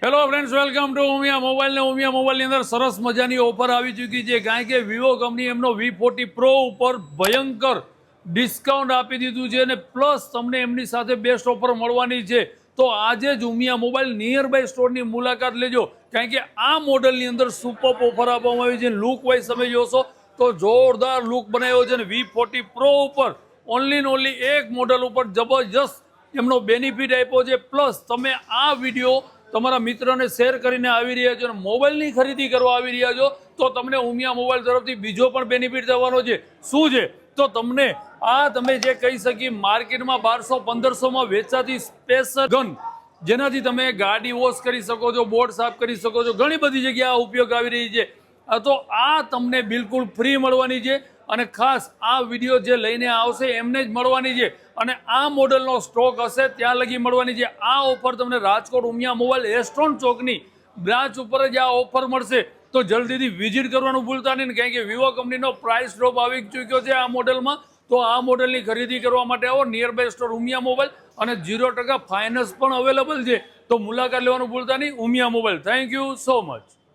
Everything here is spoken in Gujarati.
Hello friends, welcome to Umiya mobile. ને ઉમિયા મોબાઈલની અંદર સરસ મજાની ઓફર આવી ચૂકી છે, કારણ કે વિવો કંપની એમનો V40 Pro ઉપર ભયંકર ડિસ્કાઉન્ટ આપી દીધું છે અને પ્લસ તમને એમની સાથે બેસ્ટ ઓફર મળવાની છે. તો આજે જ ઉમિયા મોબાઈલ નિયર બાય સ્ટોરની મુલાકાત લેજો, કારણ કે આ મોડલની અંદર સુપર ઓફર આપવામાં આવી છે. લુક વાઇઝ તમે જોશો તો જોરદાર લુક બનાવ્યો છે અને V40 Pro ઉપર ઓનલી એક મોડલ ઉપર જબરજસ્ત એમનો બેનિફિટ આપ્યો છે. પ્લસ તમે આ વિડીયો તમારા મિત્રને શેર કરીને આવી રહ્યા છો અને મોબાઈલની ખરીદી કરવા આવી રહ્યા છો તો તમને ઉમિયા મોબાઈલ તરફથી બીજો પણ બેનિફિટ થવાનો છે. શું છે તો તમને તમે જે કહી શકી માર્કેટમાં 1200-1500માં વેચાતી સ્પેશિયલ ગન, જેનાથી તમે ગાડી વોશ કરી શકો છો, બોર્ડ સાફ કરી શકો છો, ઘણી બધી જગ્યાએ ઉપયોગ આવી રહી છે. તો આ તમને બિલકુલ ફ્રી મળવાની છે અને ખાસ આ વિડીયો જે લઈને આવશે એમને જ મળવાની છે અને આ મોડલનો સ્ટોક હશે ત્યાં લગી મળવાની છે. આ ઓફર તમને રાજકોટ ઉમિયા મોબાઈલ એસ્ટ્રોન ચોકની બ્રાન્ચ ઉપર જ આ ઓફર મળશે. તો જલ્દીથી વિઝિટ કરવાનું ભૂલતા નહીં, કારણ કે વિવો કંપનીનો પ્રાઇસ ડ્રોપ આવી ચૂક્યો છે આ મોડલમાં. તો આ મોડલની ખરીદી કરવા માટે આવો nearby store Umiya mobile, અને 0% ફાઇનાન્સ પણ અવેલેબલ છે. તો મુલાકાત લેવાનું ભૂલતા નહીં Umiya mobile. Thank you so much.